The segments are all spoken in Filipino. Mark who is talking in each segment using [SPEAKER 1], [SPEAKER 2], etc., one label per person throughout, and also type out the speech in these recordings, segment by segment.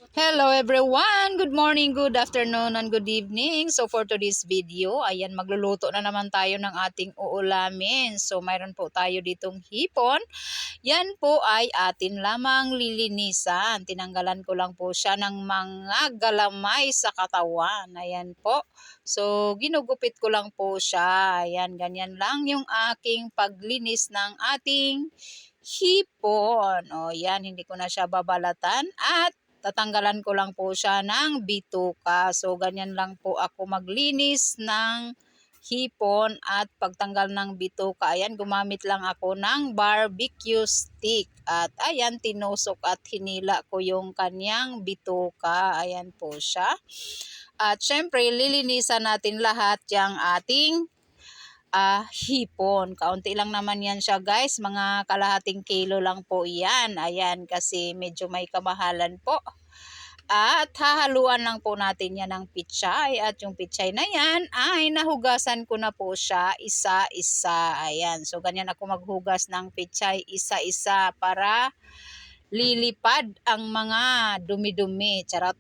[SPEAKER 1] Hello everyone! Good morning, good afternoon, and good evening. So for today's video, ayan, magluluto na naman tayo ng ating uulamin. So mayroon po tayo ditong hipon. Yan po ay atin lamang lilinisan. Tinanggalan ko lang po siya ng mga galamay sa katawan. Ayan po. So ginugupit ko lang po siya. Ayan, ganyan lang yung aking paglinis ng ating hipon. O yan, hindi ko na siya babalatan at tatanggalan ko lang po siya ng bituka. So, ganyan lang po ako maglinis ng hipon at pagtanggal ng bituka. Ayan, gumamit lang ako ng barbecue stick. At ayan, tinusok at hinila ko yung kanyang bituka. Ayan po siya. At syempre, lilinisan natin lahat yung ating hipon. Kaunti lang naman yan siya guys. Mga kalahating kilo lang po yan. Ayan, kasi medyo may kamahalan po. At hahaluan lang po natin yan ng pichay. At yung pichay na yan ay nahugasan ko na po siya isa-isa. Ayan, so ganyan ako maghugas ng pichay isa-isa para lilipad ang mga dumi-dumi. Charot.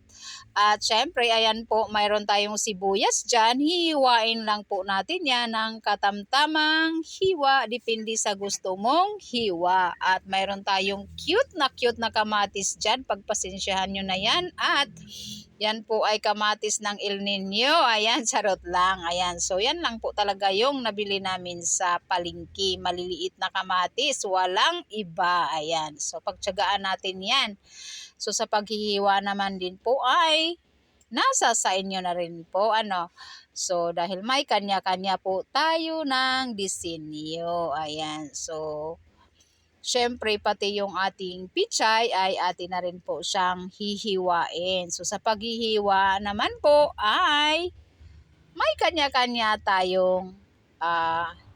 [SPEAKER 1] At syempre, ayan po, mayroon tayong sibuyas dyan. Hihiwain lang po natin yan ng katamtamang hiwa. Depende sa gusto mong hiwa. At mayroon tayong cute na kamatis dyan. Pagpasensyahan nyo na yan. At yan po ay kamatis ng El Nino. Ayan, charot lang. Ayan, so yan lang po talaga yung nabili namin sa palengke. Maliliit na kamatis. Walang iba. Ayan, so pagtsagaan natin yan. So sa paghihiwa naman din po ay nasa sa inyo na rin po ano. So dahil may kanya-kanya po tayo ng disenyo. Ayan. So syempre pati yung ating pichay ay atin na rin po siyang hihiwain. So sa paghihiwa naman po ay may kanya-kanya tayong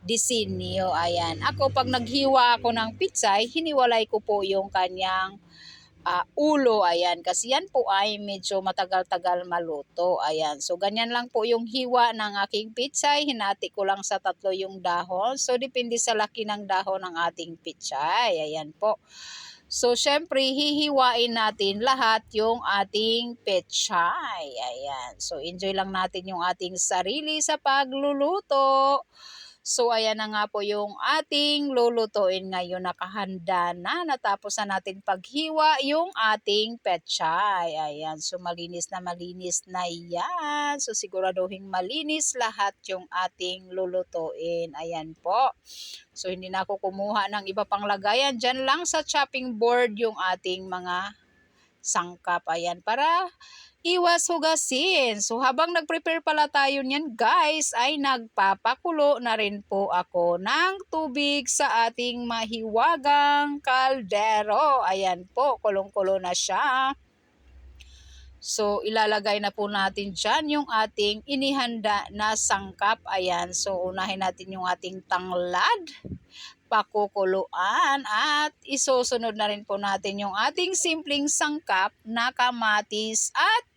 [SPEAKER 1] disenyo. Ayan. Ako pag naghiwa ako ng pichay, hiniwalay ko po yung kanyang ulo. Ayan, kasi yan po ay medyo matagal-tagal maluto. Ayan, so ganyan lang po yung hiwa ng aking pichay. Hinati ko lang sa tatlo yung dahon. So depende sa laki ng dahon ng ating pichay. Ayan po. So syempre hihiwain natin lahat yung ating pechay. Ayan, so enjoy lang natin yung ating sarili sa pagluluto. So ayan na nga po yung ating lulutuin ngayon. Nakahanda na. Natapos na natin paghiwa yung ating pechay. Ayan. So malinis na yan. So siguraduhin malinis lahat yung ating lulutuin. Ayan po. So hindi na ako kumuha ng iba pang lagayan. Diyan lang sa chopping board yung ating mga sangkap. Ayan. Para iwas hugasin. So habang nagprepare pala tayo niyan guys, ay nagpapakulo na rin po ako ng tubig sa ating mahiwagang kaldero. Ayan po, kulong-kulo na siya. So ilalagay na po natin dyan yung ating inihanda na sangkap. Ayan, so unahin natin yung ating tanglad, pakukuluan, at isusunod na rin po natin yung ating simpleng sangkap na kamatis at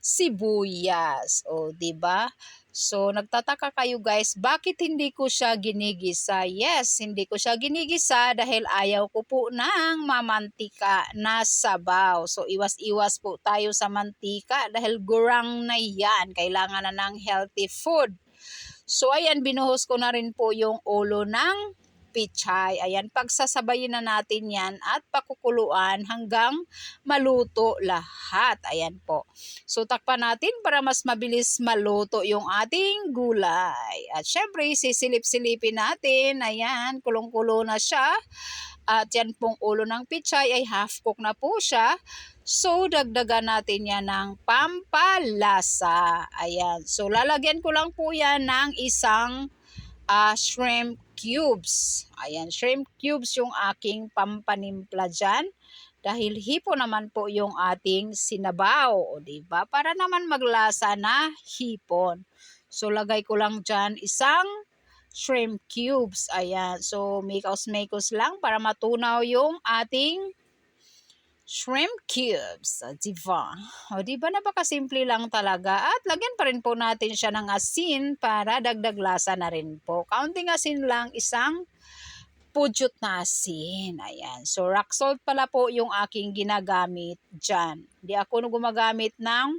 [SPEAKER 1] sibuyas. O, 'di ba? So, nagtataka kayo guys, bakit hindi ko siya ginigisa? Yes, hindi ko siya ginigisa dahil ayaw ko po ng mamantika na sabaw. So, iwas-iwas po tayo sa mantika dahil gurang na yan. Kailangan na ng healthy food. So, ayan, binuhos ko na rin po yung ulo ng pichay. Ayan, pagsasabayin na natin yan at pakukuluan hanggang maluto lahat. Ayan po. So, takpan natin para mas mabilis maluto yung ating gulay. At syempre, sisilip-silipin natin. Ayan, kulong-kulo na siya. At yan pong ulo ng pichay ay half cook na po siya. So, dagdagan natin yan ng pampalasa. Ayan. So, lalagyan ko lang po yan ng isang shrimp cubes. Ayan, shrimp cubes yung aking pampanimpla dyan. Dahil hipo naman po yung ating sinabaw. O diba? Para naman maglasa na hipon. So, lagay ko lang dyan isang shrimp cubes. Ayan. So, makos-makos lang para matunaw yung ating shrimp cubes. Diba? O diba napakasimple lang talaga. At lagyan pa rin po natin siya ng asin para dagdag lasa na rin po. Kaunting asin lang, isang pudyot na asin. Ayan. So, rock salt pala po yung aking ginagamit dyan. Hindi ako gumagamit ng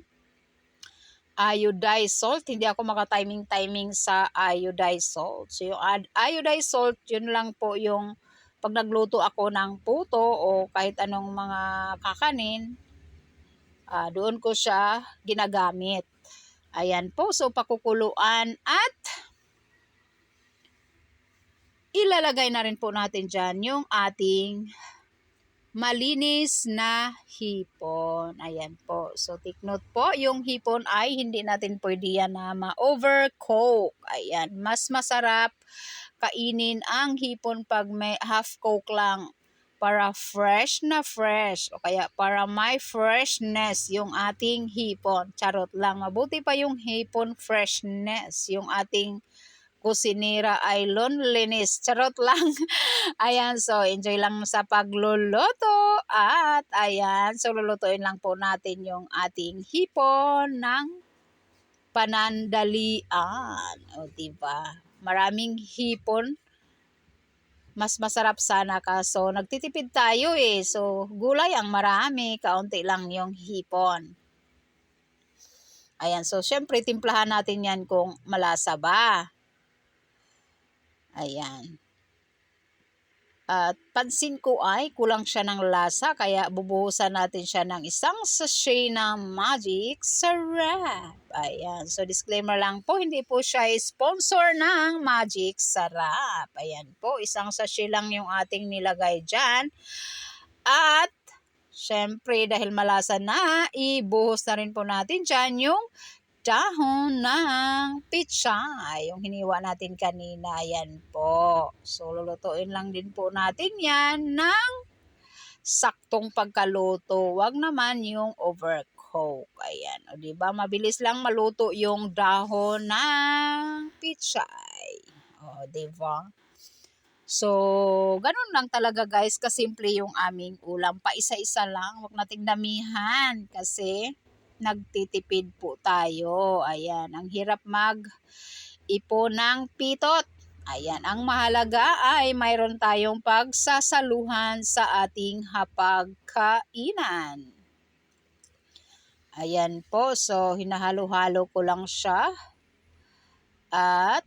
[SPEAKER 1] iodized salt. Hindi ako maka-timing-timing sa iodized salt. So, yung iodized salt, yun lang po yung pag nagluto ako ng puto o kahit anong mga kakanin, doon ko siya ginagamit. Ayan po. So, pakukuluan at ilalagay na rin po natin dyan yung ating malinis na hipon. Ayan po. So, take note po, yung hipon ay hindi natin pwede yan na ma-overcook. Ayan. Mas masarap kainin ang hipon pag may half cook lang para fresh na fresh o kaya para may freshness yung ating hipon. Charot lang. Mabuti pa yung hipon freshness. Yung ating kusinira ay loneliness. Charot lang. Ayan, so enjoy lang sa pagluluto. At ayan, so lulutuin lang po natin yung ating hipon ng panandalian. O diba? Maraming hipon. Mas masarap sana kaso nagtitipid tayo eh. So gulay ang marami, kaunti lang yung hipon. Ayan, so syempre timplahan natin yan kung malasa ba. Ayan. At pansin ko ay kulang siya ng lasa kaya bubuhusan natin siya ng isang sachet ng Magic Sarap. Ayan. So disclaimer lang po, hindi po siya sponsor ng Magic Sarap. Ayan po, isang sachet lang yung ating nilagay dyan. At syempre dahil malasa na, ibuhos na rin po natin dyan yung dahon ng pichay, yung hiniwa natin kanina, yan po. So, lulutuin lang din po natin yan ng saktong pagkaluto. Wag naman yung overcook. Ayan, o diba? Mabilis lang maluto yung dahon ng pichay. O, diba? So, ganun lang talaga guys, kasimple yung aming ulam. Paisa-isa lang, wag nating damihan kasi nagtitipid po tayo. Ayan, ang hirap mag-ipon ng pitot. Ayan, ang mahalaga ay mayroon tayong pagsasaluhan sa ating hapagkainan. Ayan po, so hinahalo-halo ko lang siya. At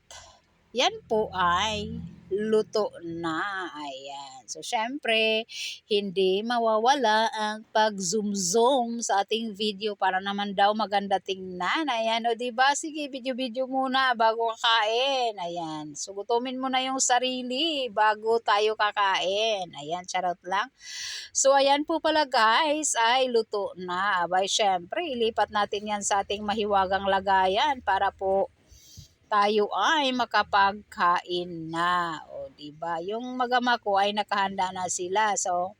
[SPEAKER 1] yan po ay luto na. Ayan. So, syempre, hindi mawawala ang pag-zoom-zoom sa ating video para naman daw maganda tingnan. Ayan. O, diba? Sige, video-video muna bago kakain. Ayan. So, gutumin mo na yung sarili bago tayo kakain. Ayan, charot lang. So, ayan po pala guys, ay luto na. Abay, syempre, ilipat natin yan sa ating mahiwagang lagayan para po tayo ay makapagkain na. O, diba? Yung magama ko ay nakahanda na sila. So,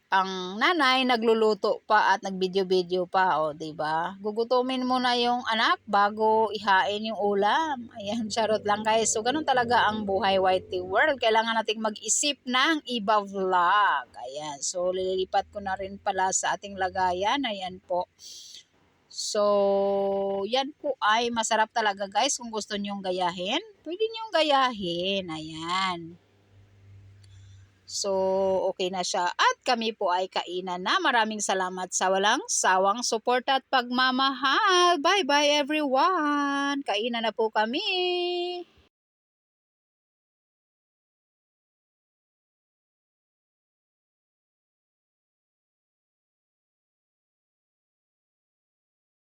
[SPEAKER 1] ang nanay nagluluto pa at nagbidyo-video pa. O, diba? Gugutumin muna yung anak bago ihain yung ulam. Ayan, charot lang guys. So, ganun talaga ang buhay Whitey World. Kailangan nating mag-isip ng iba vlog. Ayan. So, lilipat ko na rin pala sa ating lagayan. Ayan po. So, yan po ay masarap talaga guys kung gusto nyong gayahin. Pwede nyong gayahin. Ayan. So, okay na siya. At kami po ay kainan na. Maraming salamat sa walang sawang support at pagmamahal. Bye-bye everyone. Kainan na po kami.